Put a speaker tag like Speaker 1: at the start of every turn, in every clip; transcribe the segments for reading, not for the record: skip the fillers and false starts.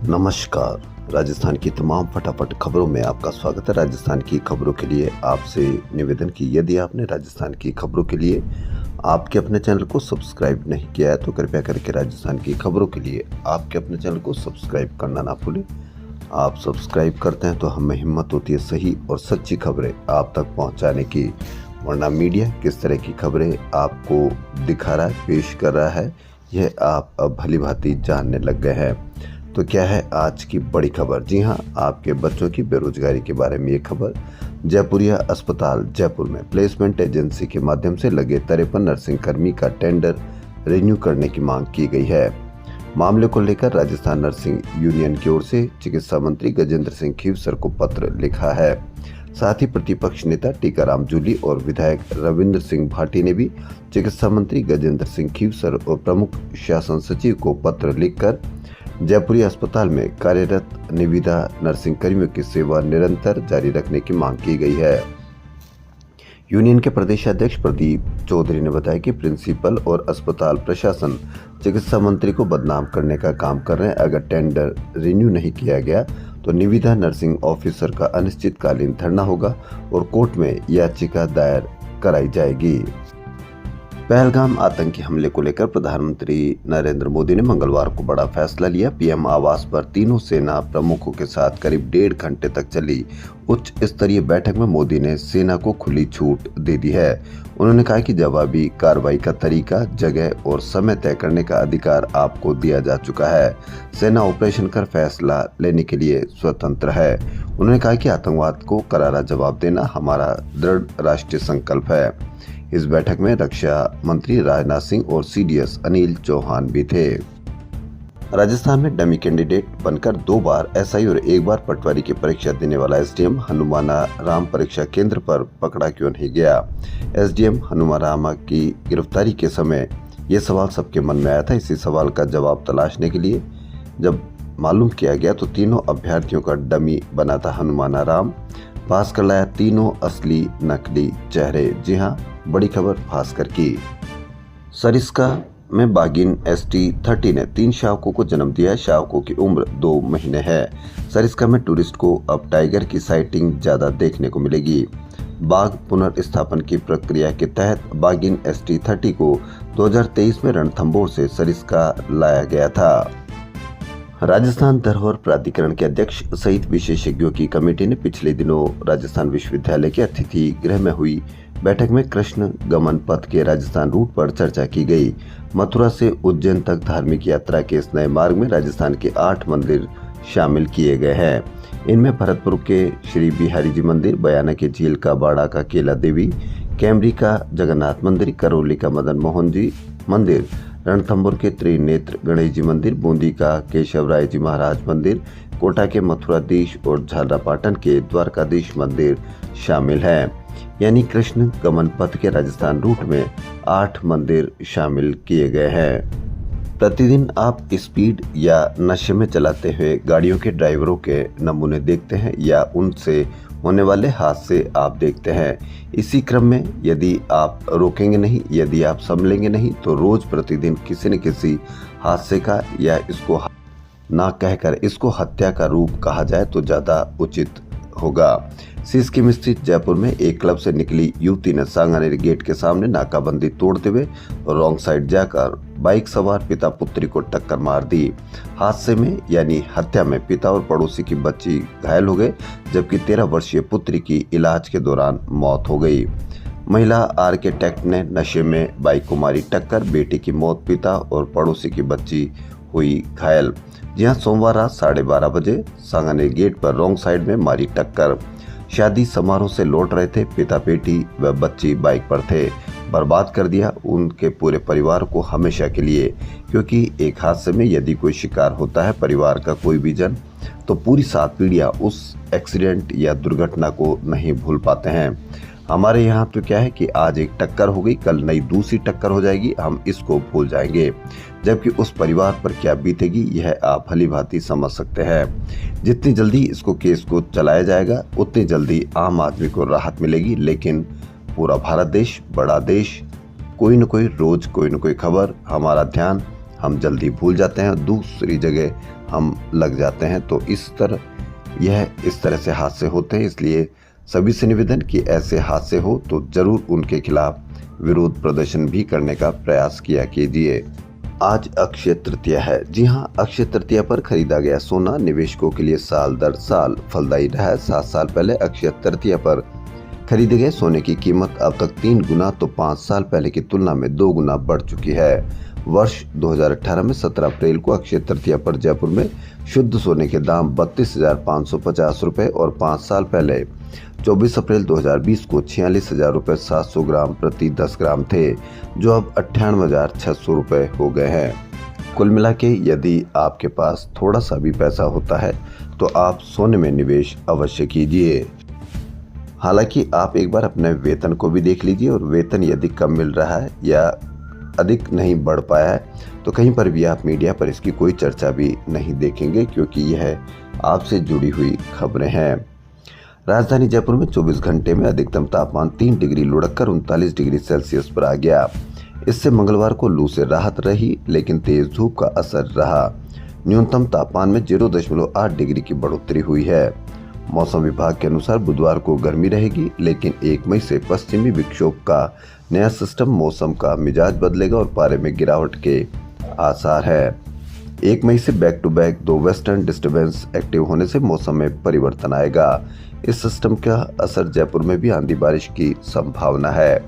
Speaker 1: नमस्कार। राजस्थान की तमाम फटाफट खबरों में आपका स्वागत है। राजस्थान की खबरों के लिए आपसे निवेदन कि यदि आपने राजस्थान की खबरों के लिए आपके अपने चैनल को सब्सक्राइब नहीं किया है तो कृपया करके राजस्थान की खबरों के लिए आपके अपने चैनल को सब्सक्राइब करना ना भूलें। आप सब्सक्राइब करते हैं तो हमें हिम्मत होती है सही और सच्ची खबरें आप तक पहुंचाने की, वरना मीडिया किस तरह की खबरें आपको दिखा रहा है, पेश कर रहा है, यह आप अब भली भांति जानने लग गए हैं। तो क्या है आज की बड़ी खबर? जी हाँ, आपके बच्चों की बेरोजगारी के बारे में ये खबर। जयपुरिया अस्पताल जयपुर में प्लेसमेंट एजेंसी के माध्यम से लगे 53 नर्सिंग कर्मी का टेंडर रिन्यू करने की मांग की गई है। मामले को लेकर राजस्थान नर्सिंग यूनियन की ओर से चिकित्सा मंत्री गजेंद्र सिंह खीवसर को पत्र लिखा है। साथ ही प्रतिपक्ष नेता टीकाराम जूली और विधायक रविंद्र सिंह भाटी ने भी चिकित्सा मंत्री गजेंद्र सिंह खीवसर और प्रमुख शासन सचिव को पत्र लिखकर जयपुरी अस्पताल में कार्यरत निविदा नर्सिंग कर्मियों की सेवा निरंतर जारी रखने की मांग की गई है। यूनियन के प्रदेश अध्यक्ष प्रदीप चौधरी ने बताया कि प्रिंसिपल और अस्पताल प्रशासन चिकित्सा मंत्री को बदनाम करने का काम कर रहे हैं। अगर टेंडर रिन्यू नहीं किया गया तो निविदा नर्सिंग ऑफिसर का अनिश्चितकालीन धरना होगा और कोर्ट में याचिका दायर कराई जाएगी। पहलगाम आतंकी हमले को लेकर प्रधानमंत्री नरेंद्र मोदी ने मंगलवार को बड़ा फैसला लिया। पीएम आवास पर तीनों सेना प्रमुखों के साथ करीब 1.5 घंटे तक चली उच्च स्तरीय बैठक में मोदी ने सेना को खुली छूट दे दी है। उन्होंने कहा कि जवाबी कार्रवाई का तरीका, जगह और समय तय करने का अधिकार आपको दिया जा चुका है। सेना ऑपरेशन कर फैसला लेने के लिए स्वतंत्र है। उन्होंने कहा कि आतंकवाद को करारा जवाब देना हमारा दृढ़ राष्ट्रीय संकल्प है। इस बैठक में रक्षा मंत्री राजनाथ सिंह और सीडीएस अनिल चौहान भी थे। राजस्थान में डमी कैंडिडेट बनकर 2 बार एसआई और 1 बार पटवारी की परीक्षा देने वाला एसडीएम हनुमाना राम परीक्षा केंद्र पर पकड़ा क्यों नहीं गया? एसडीएम हनुमाना की गिरफ्तारी के समय ये सवाल सबके मन में आया था। इसी सवाल का जवाब तलाशने के लिए जब मालूम किया गया तो तीनों अभ्यर्थियों का डमी बना था हनुमाना राम। पास कर लाया तीनों असली नकली चेहरे। जी हाँ, बड़ी खबर भास्कर की। सरिस्का में बागिन ST30 ने 3 शावकों को जन्म दिया है। शावकों की उम्र 2 महीने है। सरिस्का में टूरिस्ट को अब टाइगर की साइटिंग ज्यादा देखने को मिलेगी। बाघ पुनर्स्थापन की प्रक्रिया के तहत बागिन ST30 को 2023 में रणथंभौर से सरिस्का लाया गया था। राजस्थान धरोहर प्राधिकरण के अध्यक्ष सहित विशेषज्ञों की कमेटी ने पिछले दिनों राजस्थान विश्वविद्यालय के अतिथि गृह में हुई बैठक में कृष्ण गमन पथ के राजस्थान रूट पर चर्चा की गई। मथुरा से उज्जैन तक धार्मिक यात्रा के इस नए मार्ग में राजस्थान के 8 मंदिर शामिल किए गए हैं। इनमें भरतपुर के श्री बिहारी जी मंदिर, बयाना के झील का बाड़ा का केला देवी, कैमरी का जगन्नाथ मंदिर, करौली का मदन मोहन जी मंदिर, रणथंभौर के त्रिनेत्र गणेश जी मंदिर, बूंदी का केशवराय जी महाराज मंदिर, कोटा के मथुराधीश और झालरापाटन के द्वारकाधीश मंदिर शामिल हैं। यानी कृष्ण गमन पथ के राजस्थान रूट में 8 मंदिर शामिल किए गए हैं। प्रतिदिन आप स्पीड या नशे में चलाते हुए गाड़ियों के ड्राइवरों के नमूने देखते हैं या उनसे होने वाले हादसे आप देखते हैं। इसी क्रम में यदि आप रोकेंगे नहीं, यदि आप संभलेंगे नहीं तो रोज प्रतिदिन किसी न किसी हादसे का या इसको ना कहकर इसको हत्या का रूप कहा जाए तो ज्यादा उचित होगा। सिस्किम स्थित जयपुर में एक क्लब से निकली युवती ने सांगानेर गेट के सामने नाकाबंदी तोड़ते हुए रॉन्ग साइड जाकर बाइक सवार पिता पुत्री को टक्कर मार दी। हादसे में यानी हत्या में पिता और पड़ोसी की बच्ची घायल हो गए, जबकि 13 वर्षीय पुत्री की इलाज के दौरान मौत हो गई। महिला आर्किटेक्ट ने नशे में बाइक को मारी टक्कर, बेटी की मौत, पिता और पड़ोसी की बच्ची हुई घायल। जहां सोमवार रात 12:30 बजे सांगानेर गेट पर रॉन्ग साइड में मारी टक्कर। शादी समारोह से लौट रहे थे, पिता बेटी व बच्ची बाइक पर थे। बर्बाद कर दिया उनके पूरे परिवार को हमेशा के लिए, क्योंकि एक हादसे में यदि कोई शिकार होता है परिवार का कोई भी जन तो पूरी 7 पीढ़ियां उस एक्सीडेंट या दुर्घटना को नहीं भूल पाते हैं। हमारे यहाँ तो क्या है कि आज एक टक्कर हो गई, कल नई दूसरी टक्कर हो जाएगी, हम इसको भूल जाएंगे, जबकि उस परिवार पर क्या बीतेगी यह आप भली भांति समझ सकते हैं। जितनी जल्दी इसको केस को चलाया जाएगा उतनी जल्दी आम आदमी को राहत मिलेगी, लेकिन पूरा भारत देश बड़ा देश, कोई न कोई रोज कोई न कोई खबर हमारा ध्यान हम जल्दी भूल जाते हैं, दूसरी जगह हम लग जाते हैं। तो इस तरह से हादसे होते हैं। इसलिए सभी से निवेदन कि ऐसे हादसे हो तो जरूर उनके खिलाफ विरोध प्रदर्शन भी करने का प्रयास किया कीजिए। आज अक्षय तृतीया है। जी हां, अक्षय तृतीया पर खरीदा गया सोना निवेशकों के लिए साल दर साल फलदायी रहा है। 7 साल पहले अक्षय तृतीया पर खरीदे गए सोने की कीमत अब तक 3 गुना तो 5 साल पहले की तुलना में 2 गुना बढ़ चुकी है। वर्ष 2018 में 17 अप्रैल को अक्षय तृतीया पर जयपुर में शुद्ध सोने के दाम 32,550 रुपए और 5 साल पहले 24 अप्रैल 2020 को 46,000 रुपए 700 ग्राम प्रति 10 ग्राम थे, जो अब 98,600 रुपए हो गए हैं। कुल मिला के यदि आपके पास थोड़ा सा भी पैसा होता है तो आप सोने में निवेश अवश्य कीजिए। हालांकि आप एक बार अपने वेतन को भी देख लीजिए, और वेतन यदि कम मिल रहा है या अधिक नहीं बढ़ पाया है तो कहीं पर भी आप मीडिया पर इसकी कोई चर्चा भी नहीं देखेंगे, क्योंकि यह आपसे जुड़ी हुई खबरें हैं। राजधानी जयपुर में 24 घंटे में अधिकतम तापमान 3 डिग्री लुढ़ककर 39 डिग्री सेल्सियस पर आ गया। इससे मंगलवार को लू से राहत रही, लेकिन तेज धूप का असर रहा। न्यूनतम तापमान में 0.8 डिग्री की बढ़ोतरी हुई है। मौसम विभाग के अनुसार बुधवार को गर्मी रहेगी, लेकिन 1 मई से पश्चिमी विक्षोभ का नया सिस्टम मौसम का मिजाज बदलेगा और पारे में गिरावट के आसार है। 1 मई से back to back 2 western disturbance active होने से मौसम में परिवर्तन आएगा। इस सिस्टम का असर जयपुर में भी आंधी बारिश की संभावना है।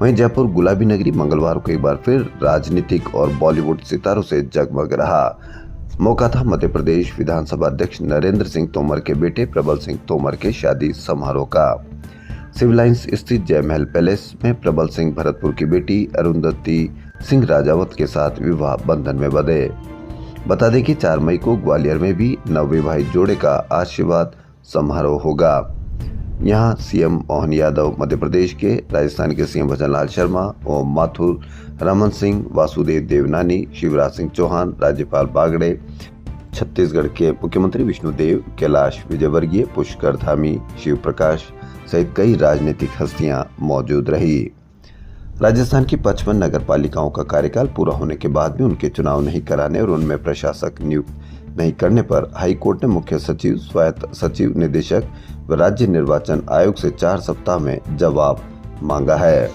Speaker 1: वहीं जयपुर गुलाबी नगरी मंगलवार को एक बार फिर राजनीतिक और बॉलीवुड सितारों से जगमग रहा। मौका था मध्य प्रदेश विधानसभा अध्यक्ष नरेंद्र सिंह तोमर के बेटे प्रबल सिंह तोमर के शादी समारोह का। सिविल लाइंस स्थित जयमहल पैलेस में प्रबल सिंह भरतपुर की बेटी अरुंधति सिंह राजावत के साथ विवाह बंधन में बंधे। बता दें कि 4 मई को ग्वालियर में भी नवविवाहित जोड़े का आशीर्वाद समारोह होगा। यहाँ सीएम मोहन यादव मध्य प्रदेश के, राजस्थान के सीएम भजनलाल शर्मा, ओम माथुर, रमन सिंह, वासुदेव देवनानी, शिवराज सिंह चौहान, राज्यपाल बागड़े, छत्तीसगढ़ के मुख्यमंत्री विष्णुदेव, कैलाश विजयवर्गीय, पुष्कर धामी, शिव प्रकाश सहित कई राजनीतिक हस्तियां मौजूद रही। राजस्थान की 55 नगर पालिकाओं का कार्यकाल पूरा होने के बाद भी उनके चुनाव नहीं कराने और उनमें प्रशासक नियुक्त नहीं करने पर हाईकोर्ट ने मुख्य सचिव, स्वायत्त सचिव, निदेशक व राज्य निर्वाचन आयोग से 4 सप्ताह में जवाब मांगा है।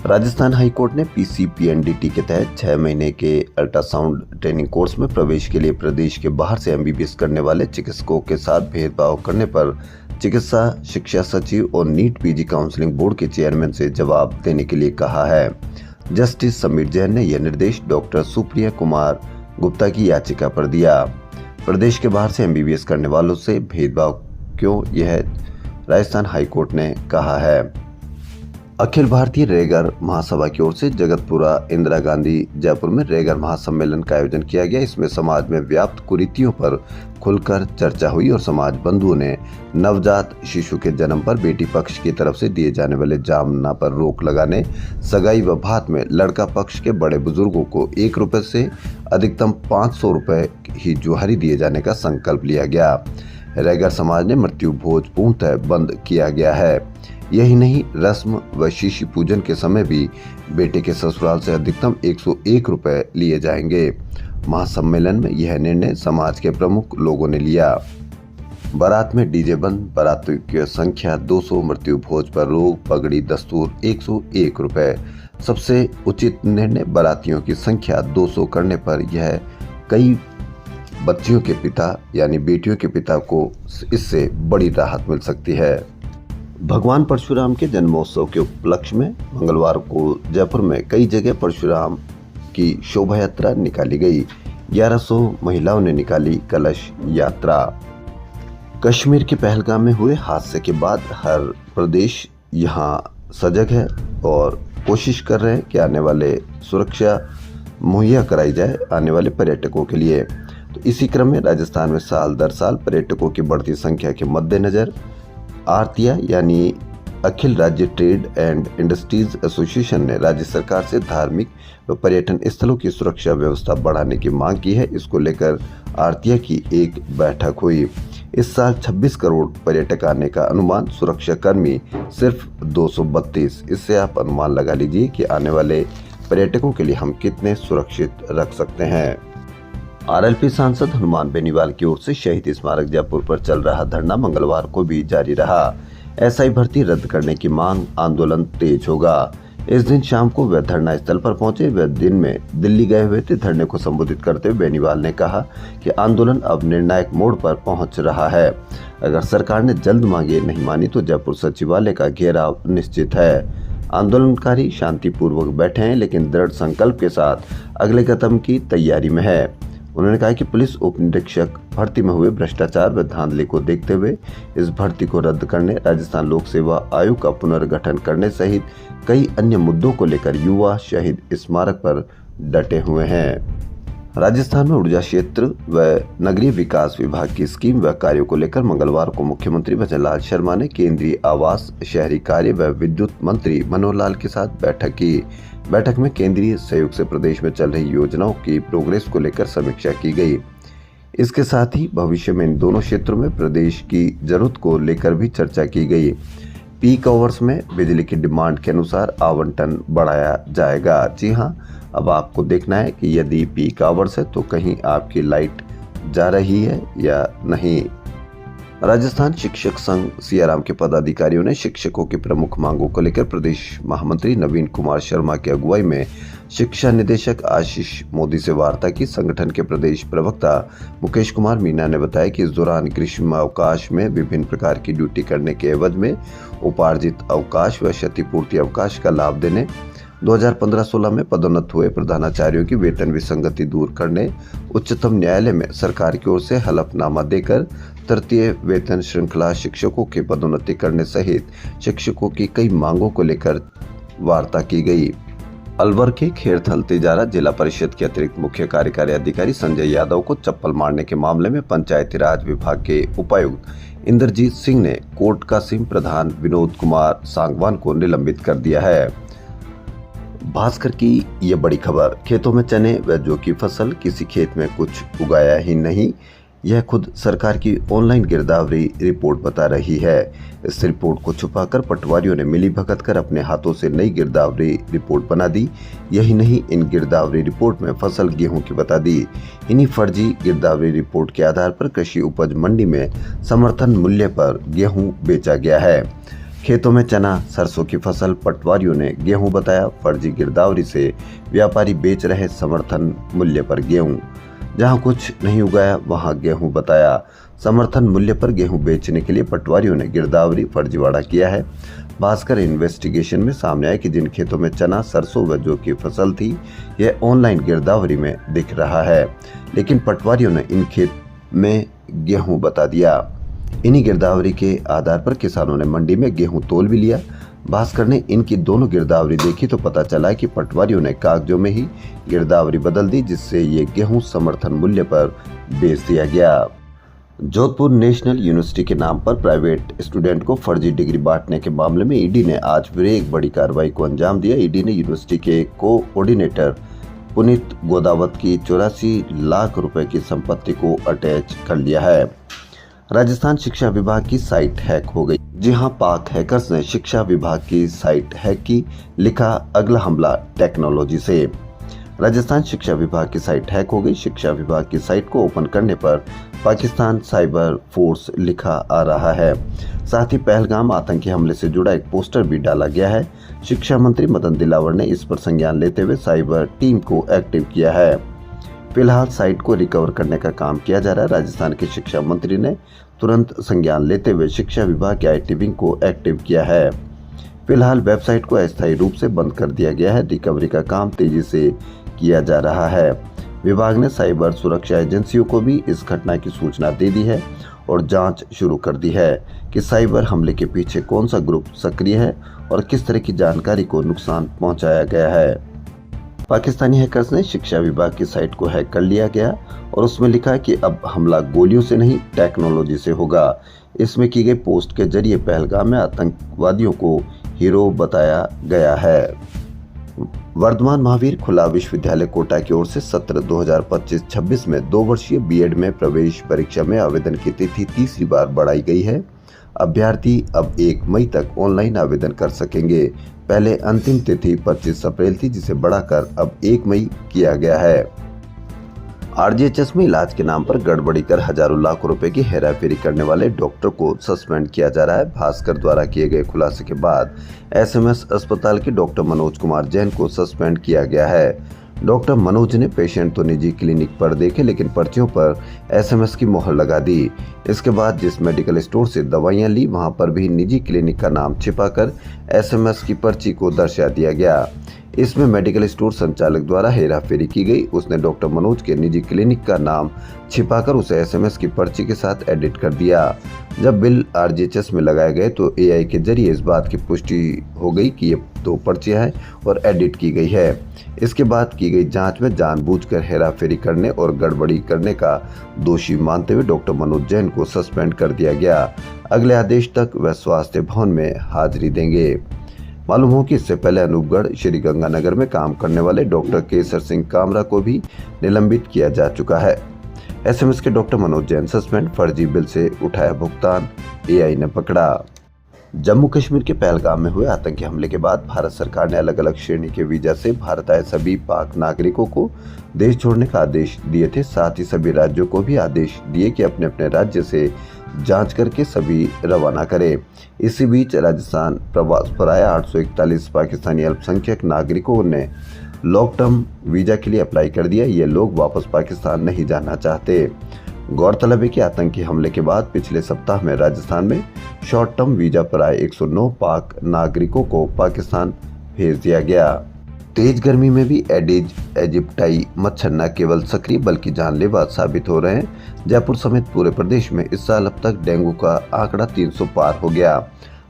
Speaker 1: राजस्थान हाईकोर्ट ने पीसीपीएनडीटी के तहत 6 महीने के अल्ट्रासाउंड ट्रेनिंग कोर्स में प्रवेश के लिए प्रदेश के बाहर से एमबीबीएस करने वाले चिकित्सकों के साथ भेदभाव करने पर चिकित्सा शिक्षा सचिव और नीट पीजी काउंसलिंग बोर्ड के चेयरमैन से जवाब देने के लिए कहा है। जस्टिस समीर जैन ने यह निर्देश डॉक्टर सुप्रिया कुमार गुप्ता की याचिका पर दिया। प्रदेश के बाहर से एमबीबीएस करने वालों से भेदभाव क्यों, यह राजस्थान हाईकोर्ट ने कहा है। अखिल भारतीय रेगर महासभा की ओर से जगतपुरा इंदिरा गांधी जयपुर में रेगर महासम्मेलन का आयोजन किया गया। इसमें समाज में व्याप्त कुरीतियों पर खुलकर चर्चा हुई और समाज बंधुओं ने नवजात शिशु के जन्म पर बेटी पक्ष की तरफ से दिए जाने वाले जामना पर रोक लगाने, सगाई व भात में लड़का पक्ष के बड़े बुजुर्गों को 1 रुपए से अधिकतम 500 रुपए ही जुहारी दिए जाने का संकल्प लिया गया। रेगर समाज ने मृत्यु भोज पूर्णतः बंद किया गया है। यही नहीं, रस्म व शिशु पूजन के समय भी बेटे के ससुराल से अधिकतम 101 रुपए लिए जाएंगे। महासम्मेलन में यह निर्णय समाज के प्रमुख लोगों ने लिया। बारात में डीजे बंद, बारातियों की संख्या 200, मृत्यु भोज पर रोक, पगड़ी दस्तूर 101 रुपए। सबसे उचित निर्णय बारातियों की संख्या 200 करने पर यह कई बच्चियों के पिता यानी बेटियों के पिता को इससे बड़ी राहत मिल सकती है। भगवान परशुराम के जन्मोत्सव के उपलक्ष्य में मंगलवार को जयपुर में कई जगह परशुराम की शोभा यात्रा निकाली गई। 1100 महिलाओं ने निकाली कलश यात्रा। कश्मीर के पहलगाम में हुए हादसे के बाद हर प्रदेश यहां सजग है और कोशिश कर रहे हैं कि आने वाले सुरक्षा मुहैया कराई जाए आने वाले पर्यटकों के लिए। तो इसी क्रम में राजस्थान में साल दर साल पर्यटकों की बढ़ती संख्या के मद्देनजर आरतिया यानी अखिल राज्य ट्रेड एंड इंडस्ट्रीज एसोसिएशन ने राज्य सरकार से धार्मिक व पर्यटन स्थलों की सुरक्षा व्यवस्था बढ़ाने की मांग की है। इसको लेकर आरतिया की एक बैठक हुई। इस साल 26 करोड़ पर्यटक आने का अनुमान, सुरक्षा कर्मी सिर्फ 232। इससे आप अनुमान लगा लीजिए कि आने वाले पर्यटकों के लिए हम कितने सुरक्षित रख सकते हैं। आरएलपी सांसद हनुमान बेनीवाल की ओर से शहीद स्मारक जयपुर पर चल रहा धरना मंगलवार को भी जारी रहा। एसआई भर्ती रद्द करने की मांग आंदोलन तेज होगा। इस दिन शाम को वह धरना स्थल पर पहुंचे। वह दिन में दिल्ली गए हुए थे। धरने को संबोधित करते हुए बेनीवाल ने कहा कि आंदोलन अब निर्णायक मोड़ पर पहुंच रहा है। अगर सरकार ने जल्द मांगे नहीं मानी तो जयपुर सचिवालय का घेराव निश्चित है। आंदोलनकारी शांतिपूर्वक बैठे हैं, लेकिन दृढ़ संकल्प के साथ अगले कदम की तैयारी में है। उन्होंने कहा कि पुलिस उप निरीक्षक भर्ती में हुए भ्रष्टाचार व धांधली को देखते हुए इस भर्ती को रद्द करने, राजस्थान लोक सेवा आयोग का पुनर्गठन करने सहित कई अन्य मुद्दों को लेकर युवा शहीद स्मारक पर डटे हुए हैं। राजस्थान में ऊर्जा क्षेत्र व नगरीय विकास विभाग की स्कीम व कार्यों को लेकर मंगलवार को मुख्यमंत्री भजनलाल शर्मा ने केंद्रीय आवास, शहरी कार्य व विद्युत मंत्री मनोहर लाल के साथ बैठक की। बैठक में केंद्रीय सहयोग से प्रदेश में चल रही योजनाओं की प्रोग्रेस को लेकर समीक्षा की गई। इसके साथ ही भविष्य में इन दोनों क्षेत्रों में प्रदेश की जरूरत को लेकर भी चर्चा की गई। पीक आवर्स में बिजली की डिमांड के अनुसार आवंटन बढ़ाया जाएगा। जी हां, अब आपको देखना है कि यदि पीक आवर्स है तो कहीं आपकी लाइट जा रही है या नहीं। राजस्थान शिक्षक संघ सियाराम के पदाधिकारियों ने शिक्षकों की प्रमुख मांगों को लेकर प्रदेश महामंत्री नवीन कुमार शर्मा की अगुवाई में शिक्षा निदेशक आशीष मोदी से वार्ता की। संगठन के प्रदेश प्रवक्ता मुकेश कुमार मीना ने बताया कि इस दौरान ग्रीष्म अवकाश में विभिन्न प्रकार की ड्यूटी करने के एवज में उपार्जित अवकाश व क्षतिपूर्ति अवकाश का लाभ देने, 2015-16 में पदोन्नत हुए प्रधानाचार्यों की वेतन विसंगति दूर करने, उच्चतम न्यायालय में सरकार की ओर से हलफनामा देकर तृतीय वेतन श्रृंखला शिक्षकों की पदोन्नति करने सहित शिक्षकों की कई मांगों को लेकर वार्ता की गई। अलवर के खेरथल तिजारा जिला परिषद के अतिरिक्त मुख्य कार्यकारी अधिकारी संजय यादव को चप्पल मारने के मामले में पंचायती राज विभाग के उपायुक्त इंद्रजीत सिंह ने कोट कासिम प्रधान विनोद कुमार सांगवान को निलंबित कर दिया है। भास्कर की ये बड़ी खबर, खेतों में चने व जौ की फसल, किसी खेत में कुछ उगाया ही नहीं, यह खुद सरकार की ऑनलाइन गिरदावरी रिपोर्ट बता रही है। इस रिपोर्ट को छुपाकर पटवारियों ने मिलीभगत कर अपने हाथों से नई गिरदावरी रिपोर्ट बना दी। यही नहीं, इन गिरदावरी रिपोर्ट में फसल गेहूं की बता दी। इन्हीं फर्जी गिरदावरी रिपोर्ट के आधार पर कृषि उपज मंडी में समर्थन मूल्य पर गेहूं बेचा गया है। खेतों में चना सरसों की फसल, पटवारियों ने गेहूं बताया। फर्जी गिरदावरी से व्यापारी बेच रहे समर्थन मूल्य पर गेहूं। जहां कुछ नहीं उगाया वहां गेहूं बताया। समर्थन मूल्य पर गेहूं बेचने के लिए पटवारियों ने गिरदावरी फर्जीवाड़ा किया है। भास्कर इन्वेस्टिगेशन में सामने आया कि जिन खेतों में चना, सरसों व जौ की फसल थी, यह ऑनलाइन गिरदावरी में दिख रहा है, लेकिन पटवारियों ने इन खेत में गेहूं बता दिया। इन्हीं गिरदावरी के आधार पर किसानों ने मंडी में गेहूं तोल भी लिया। भास्कर ने इनकी दोनों गिरदावरी देखी तो पता चला कि पटवारियों ने कागजों में ही गिरदावरी बदल दी, जिससे ये गेहूं समर्थन मूल्य पर बेच दिया गया। जोधपुर नेशनल यूनिवर्सिटी के नाम पर प्राइवेट स्टूडेंट को फर्जी डिग्री बांटने के मामले में ईडी ने आज फिर एक बड़ी कार्रवाई को अंजाम दिया। ईडी ने यूनिवर्सिटी के कोऑर्डिनेटर पुनीत गोदावत की 84 लाख रुपए की संपत्ति को अटैच कर लिया है। राजस्थान शिक्षा विभाग की साइट हैक हो गई। जी हां, पाक हैकर्स ने शिक्षा विभाग की साइट हैक की। लिखा, अगला हमला टेक्नोलॉजी से। राजस्थान शिक्षा विभाग की साइट हैक हो गई। शिक्षा विभाग की साइट को ओपन करने पर पाकिस्तान साइबर फोर्स लिखा आ रहा है। साथ ही पहलगाम आतंकी हमले से जुड़ा एक पोस्टर भी डाला गया है। शिक्षा मंत्री मदन दिलावर ने इस पर संज्ञान लेते हुए साइबर टीम को एक्टिव किया है। फिलहाल साइट को रिकवर करने का काम किया जा रहा है। राजस्थान के शिक्षा मंत्री ने तुरंत संज्ञान लेते हुए शिक्षा विभाग के IT विंग को एक्टिव किया है। फिलहाल वेबसाइट को अस्थायी रूप से बंद कर दिया गया है। रिकवरी का काम तेजी से किया जा रहा है। विभाग ने साइबर सुरक्षा एजेंसियों को भी इस घटना की सूचना दे दी है और जांच शुरू कर दी है कि साइबर हमले के पीछे कौन सा ग्रुप सक्रिय है और किस तरह की जानकारी को नुकसान पहुंचाया गया है। पाकिस्तानी हैकर्स ने शिक्षा विभाग की साइट को हैक कर लिया गया और उसमें लिखा है कि अब हमला गोलियों से नहीं टेक्नोलॉजी से होगा। इसमें की गई पोस्ट के जरिए पहलगाम में आतंकवादियों को हीरो बताया गया है। वर्धमान महावीर खुला विश्वविद्यालय कोटा की ओर से सत्र 2025-26 में 2 वर्षीय B.Ed में प्रवेश परीक्षा में आवेदन की तिथि तीसरी बार बढ़ाई गई है। अभ्यर्थी अब 1 मई तक ऑनलाइन आवेदन कर सकेंगे। पहले अंतिम तिथि 25 अप्रैल थी, जिसे बढ़ाकर अब 1 मई किया गया है। आरजीएचएस में इलाज के नाम पर गड़बड़ी कर हजारों लाखों रुपए की हेराफेरी करने वाले डॉक्टर को सस्पेंड किया जा रहा है। भास्कर द्वारा किए गए खुलासे के बाद एसएमएस अस्पताल के डॉक्टर मनोज कुमार जैन को सस्पेंड किया गया है। डॉक्टर मनोज ने पेशेंट तो निजी क्लिनिक पर देखे, लेकिन पर्चियों पर एसएमएस की मोहर लगा दी। इसके बाद जिस मेडिकल स्टोर से दवाइयां ली, वहां पर भी निजी क्लिनिक का नाम छिपाकर एसएमएस की पर्ची को दर्शा दिया गया। इसमें मेडिकल स्टोर संचालक द्वारा हेराफेरी की गई। उसने डॉक्टर मनोज के निजी क्लिनिक का नाम छिपाकर उसे एसएमएस की पर्ची के साथ एडिट कर दिया। जब बिल आरजीएचएस में लगाए गए तो एआई के जरिए इस बात की पुष्टि हो गई कि ये 2 पर्चियां हैं और एडिट की गई है। इसके बाद की गई जांच में जानबूझकर हेराफेरी करने और गड़बड़ी करने का दोषी मानते हुए डॉक्टर मनोज जैन को सस्पेंड कर दिया गया। अगले आदेश तक वह स्वास्थ्य भवन में हाजिरी देंगे। मालूम हो कि इससे पहले अनूपगढ़ श्री गंगानगर में काम करने वाले डॉक्टर केसर सिंह कामरा को भी निलंबित किया जा चुका है। एसएमएस के डॉक्टर मनोज जैन सस्पेंड, फर्जी बिल से उठाया भुगतान, एआई ने पकड़ा। जम्मू कश्मीर के पहलगाम में हुए आतंकी हमले के बाद भारत सरकार ने अलग अलग श्रेणी के वीजा से भारत आए सभी पाक नागरिकों को देश छोड़ने का आदेश दिए थे। साथ ही सभी राज्यों को भी आदेश दिए कि अपने अपने राज्य से जांच करके सभी रवाना करें। इसी बीच राजस्थान प्रवास पर आए 841 पाकिस्तानी अल्पसंख्यक नागरिकों ने लॉन्ग टर्म वीजा के लिए अप्लाई कर दिया। ये लोग वापस पाकिस्तान नहीं जाना चाहते। गौरतलब है कि आतंकी हमले के बाद पिछले सप्ताह में राजस्थान में शॉर्ट टर्म वीजा पर आए 109 पाक नागरिकों को पाकिस्तान भेज दिया गया। तेज गर्मी में भी एडिज इजिप्टाई मच्छर न केवल सक्रिय बल्कि जानलेवा साबित हो रहे हैं। जयपुर समेत पूरे प्रदेश में इस साल अब तक डेंगू का आंकड़ा 300 पार हो गया।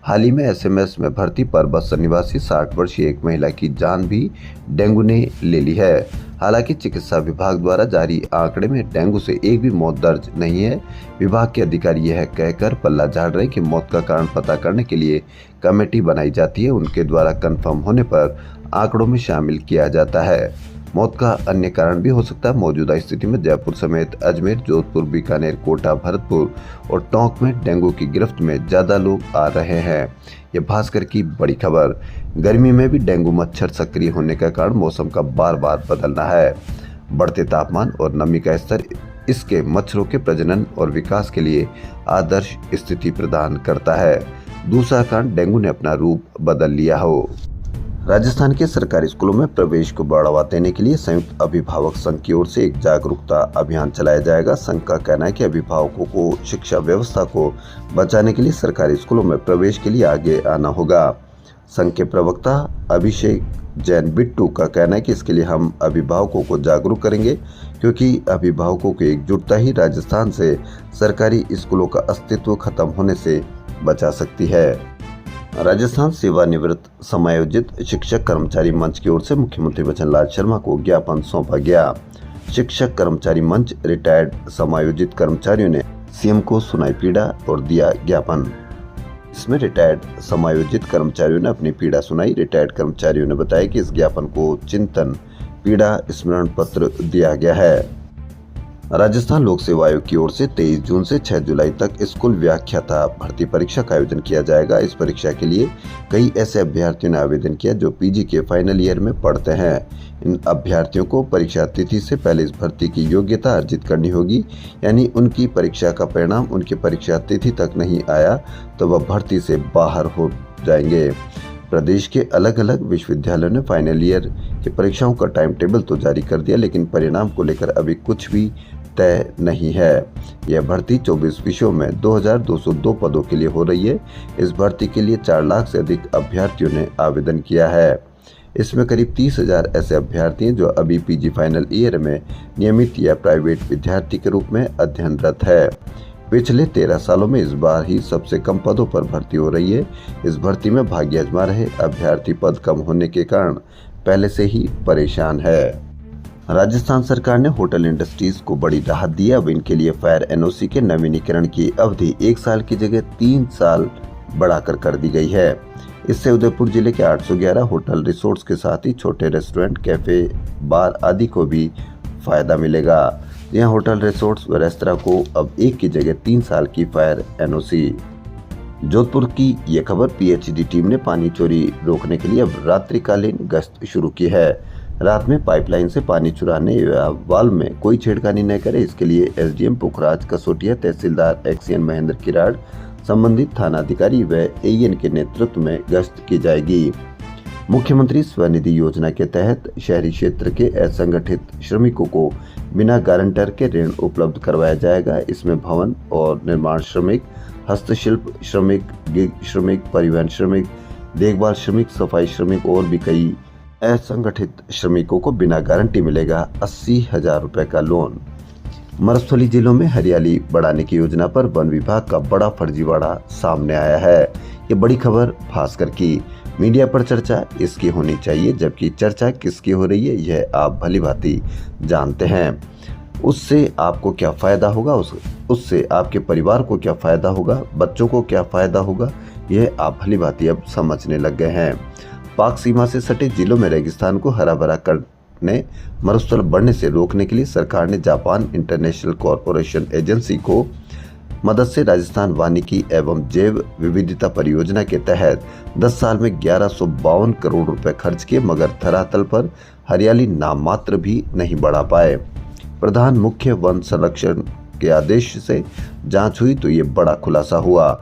Speaker 1: हाल ही में एसएमएस में भर्ती पर बस्तर निवासी 60 वर्षीय एक महिला की जान भी डेंगू ने ले ली है। हालांकि चिकित्सा विभाग द्वारा जारी आंकड़े में डेंगू से एक भी मौत दर्ज नहीं है। विभाग के अधिकारी यह कहकर पल्ला झाड़ रहे कि मौत का कारण पता करने के लिए कमेटी बनाई जाती है। उनके द्वारा कंफर्म होने पर आंकड़ों में शामिल किया जाता है। मौत का अन्य कारण भी हो सकता है। मौजूदा स्थिति में जयपुर समेत अजमेर, जोधपुर, बीकानेर, कोटा, भरतपुर और टोंक में डेंगू की गिरफ्त में ज्यादा लोग आ रहे हैं। ये भास्कर की बड़ी खबर। गर्मी में भी डेंगू मच्छर सक्रिय होने का कारण मौसम का बार बार बदलना है। बढ़ते तापमान और नमी का स्तर इसके मच्छरों के प्रजनन और विकास के लिए आदर्श स्थिति प्रदान करता है। दूसरा कारण डेंगू ने अपना रूप बदल लिया हो। राजस्थान के सरकारी स्कूलों में प्रवेश को बढ़ावा देने के लिए संयुक्त अभिभावक संघ की ओर से एक जागरूकता अभियान चलाया जाएगा। संघ का कहना है कि अभिभावकों को शिक्षा व्यवस्था को बचाने के लिए सरकारी स्कूलों में प्रवेश के लिए आगे आना होगा। संघ के प्रवक्ता अभिषेक जैन बिट्टू का कहना है कि इसके लिए हम अभिभावकों को जागरूक करेंगे, क्योंकि अभिभावकों की एकजुटता ही राजस्थान से सरकारी स्कूलों का अस्तित्व खत्म होने से बचा सकती है। राजस्थान सेवानिवृत्त समायोजित शिक्षक कर्मचारी मंच की ओर से मुख्यमंत्री वचनलाल शर्मा को ज्ञापन सौंपा गया। शिक्षक कर्मचारी मंच रिटायर्ड समायोजित कर्मचारियों ने सीएम को सुनाई पीड़ा और दिया ज्ञापन। इसमें रिटायर्ड समायोजित कर्मचारियों ने अपनी पीड़ा सुनाई। रिटायर्ड कर्मचारियों ने बताया कि इस ज्ञापन को चिंतन पीड़ा स्मरण पत्र दिया गया है। राजस्थान लोक सेवा आयोग की ओर से 23 जून से 6 जुलाई तक स्कूल व्याख्याता भर्ती परीक्षा का आयोजन किया जाएगा। इस परीक्षा के लिए कई ऐसे अभ्यर्थियों ने आवेदन किया जो पीजी के फाइनल ईयर में पढ़ते हैं। इन अभ्यर्थियों को परीक्षा तिथि से पहले इस भर्ती की योग्यता अर्जित करनी होगी, यानी उनकी परीक्षा का परिणाम उनकी परीक्षा तिथि तक नहीं आया तो वह भर्ती से बाहर हो जाएंगे। प्रदेश के अलग अलग विश्वविद्यालयों ने फाइनल ईयर की परीक्षाओं का टाइम टेबल तो जारी कर दिया, लेकिन परिणाम को लेकर अभी कुछ भी तय नहीं है। यह भर्ती 24 विषयों में 2202 पदों के लिए हो रही है। इस भर्ती के लिए 4 लाख से अधिक अभ्यर्थियों ने आवेदन किया है। इसमें करीब 30,000 ऐसे अभ्यर्थी हैं जो अभी पीजी फाइनल ईयर में नियमित या प्राइवेट विद्यार्थी के रूप में अध्ययनरत है। पिछले 13 सालों में इस बार ही सबसे कम पदों पर भर्ती हो रही है। इस भर्ती में भाग्य आजमा रहे अभ्यर्थी पद कम होने के कारण पहले से ही परेशान है। राजस्थान सरकार ने होटल इंडस्ट्रीज को बड़ी राहत दी है। अब इनके लिए फायर एनओसी के नवीनीकरण की अवधि 1 साल की जगह 3 साल बढ़ाकर कर दी गई है। इससे उदयपुर जिले के 811 होटल रिसोर्ट्स के साथ ही छोटे रेस्टोरेंट, कैफे, बार आदि को भी फायदा मिलेगा। यहाँ होटल रिसोर्ट्स व रेस्तरां को अब 1 की जगह 3 साल की फायर एनओसी। जोधपुर की ये खबर। पीएचडी टीम ने पानी चोरी रोकने के लिए अब रात्रिकालीन गश्त शुरू की है। रात में पाइपलाइन से पानी चुराने या वाल्व में कोई छेड़खानी न करे, इसके लिए एसडीएम पुखराज कसोटिया, तहसीलदार एक्सीएन महेंद्र किराड़, संबंधित थानाधिकारी व एईएन के नेतृत्व में गश्त की जाएगी। मुख्यमंत्री स्वनिधि योजना के तहत शहरी क्षेत्र के असंगठित श्रमिकों को बिना गारंटर के ऋण उपलब्ध करवाया जाएगा। इसमें भवन और निर्माण श्रमिक, हस्तशिल्प श्रमिक, गिग श्रमिक, परिवहन श्रमिक, देखभाल श्रमिक, सफाई श्रमिक और भी कई असंगठित श्रमिकों को बिना गारंटी मिलेगा 80,000 रुपए का लोन। मरुस्थली जिलों में हरियाली बढ़ाने की योजना पर वन विभाग का बड़ा फर्जीवाड़ा सामने आया है। ये बड़ी खबर भास्कर की। मीडिया पर चर्चा इसकी होनी चाहिए, जबकि चर्चा किसकी हो रही है यह आप भली भांति जानते हैं। उससे आपको क्या फायदा होगा, उससे आपके परिवार को क्या फायदा होगा, बच्चों को क्या फायदा होगा, यह आप भली भांति अब समझने लग गए हैं। पाक सीमा से सटे जिलों में रेगिस्तान को हरा भरा करने, मरुस्थल बढ़ने से रोकने के लिए सरकार ने जापान इंटरनेशनल कॉरपोरेशन एजेंसी को मदद से राजस्थान वानिकी एवं जैव विविधता परियोजना के तहत 10 साल में 1152 करोड़ रुपए खर्च किए, मगर धरातल पर हरियाली नाम मात्र भी नहीं बढ़ा पाए। प्रधान मुख्य वन संरक्षण के आदेश से जांच हुई तो ये बड़ा खुलासा हुआ।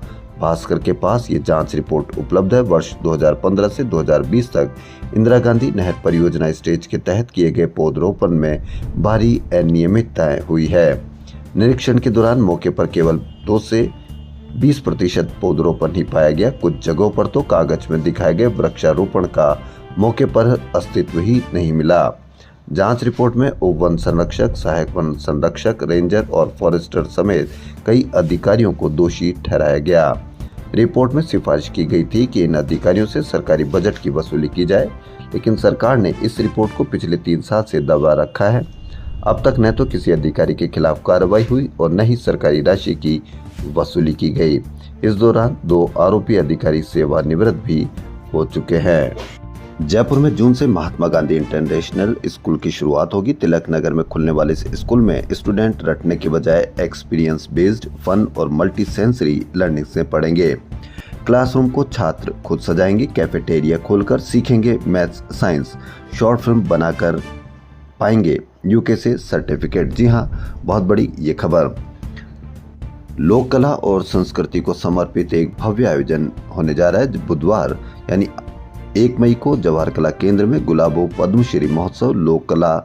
Speaker 1: भास्कर के पास ये जांच रिपोर्ट उपलब्ध है। वर्ष 2015 से 2020 तक इंदिरा गांधी नहर परियोजना स्टेज के तहत किए गए पौधरोपण में भारी अनियमितताएं हुई है। निरीक्षण के दौरान मौके पर केवल 2 से 20% पौधरोपण ही पाया गया। कुछ जगहों पर तो कागज में दिखाए गए वृक्षारोपण का मौके पर अस्तित्व ही नहीं मिला। जांच रिपोर्ट में उप वन संरक्षक, सहायक वन संरक्षक, रेंजर और फॉरेस्टर समेत कई अधिकारियों को दोषी ठहराया गया। रिपोर्ट में सिफारिश की गई थी कि इन अधिकारियों से सरकारी बजट की वसूली की जाए, लेकिन सरकार ने इस रिपोर्ट को पिछले 3 साल से दबा रखा है। अब तक न तो किसी अधिकारी के खिलाफ कार्रवाई हुई और न ही सरकारी राशि की वसूली की गई। इस दौरान 2 आरोपी अधिकारी सेवानिवृत्त भी हो चुके हैं। जयपुर में जून से महात्मा गांधी इंटरनेशनल स्कूल की शुरुआत होगी। तिलक नगर में खुलने वाले इस स्कूल में स्टूडेंट रटने के बजाय एक्सपीरियंस बेस्ड, फन और मल्टी सेंसरी लर्निंग से पढ़ेंगे। क्लासरूम को छात्र खुद सजाएंगे, कैफेटेरिया खोलकर सीखेंगे मैथ्स, साइंस, शॉर्ट फिल्म बनाकर पाएंगे यूके से सर्टिफिकेट। जी हाँ, बहुत बड़ी ये खबर। लोक कला और संस्कृति को समर्पित एक भव्य आयोजन होने जा रहा है। बुधवार यानी 1 मई को जवाहर कला केंद्र में गुलाबो पद्मश्री महोत्सव लोक कला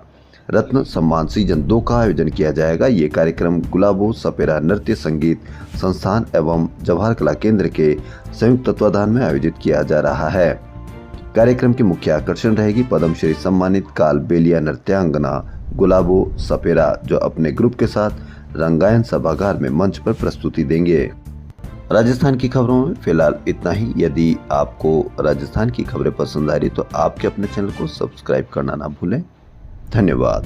Speaker 1: रत्न सम्मान सीजन 2 का आयोजन किया जाएगा। ये कार्यक्रम गुलाबो सपेरा नृत्य संगीत संस्थान एवं जवाहर कला केंद्र के संयुक्त तत्वाधान में आयोजित किया जा रहा है। कार्यक्रम की मुख्य आकर्षण रहेगी पद्मश्री सम्मानित काल बेलिया नृत्यांगना गुलाबो सपेरा, जो अपने ग्रुप के साथ रंगायन सभागार में मंच पर प्रस्तुति देंगे। राजस्थान की खबरों में फिलहाल इतना ही। यदि आपको राजस्थान की खबरें पसंद आ रही तो आपके अपने चैनल को सब्सक्राइब करना ना भूलें। धन्यवाद।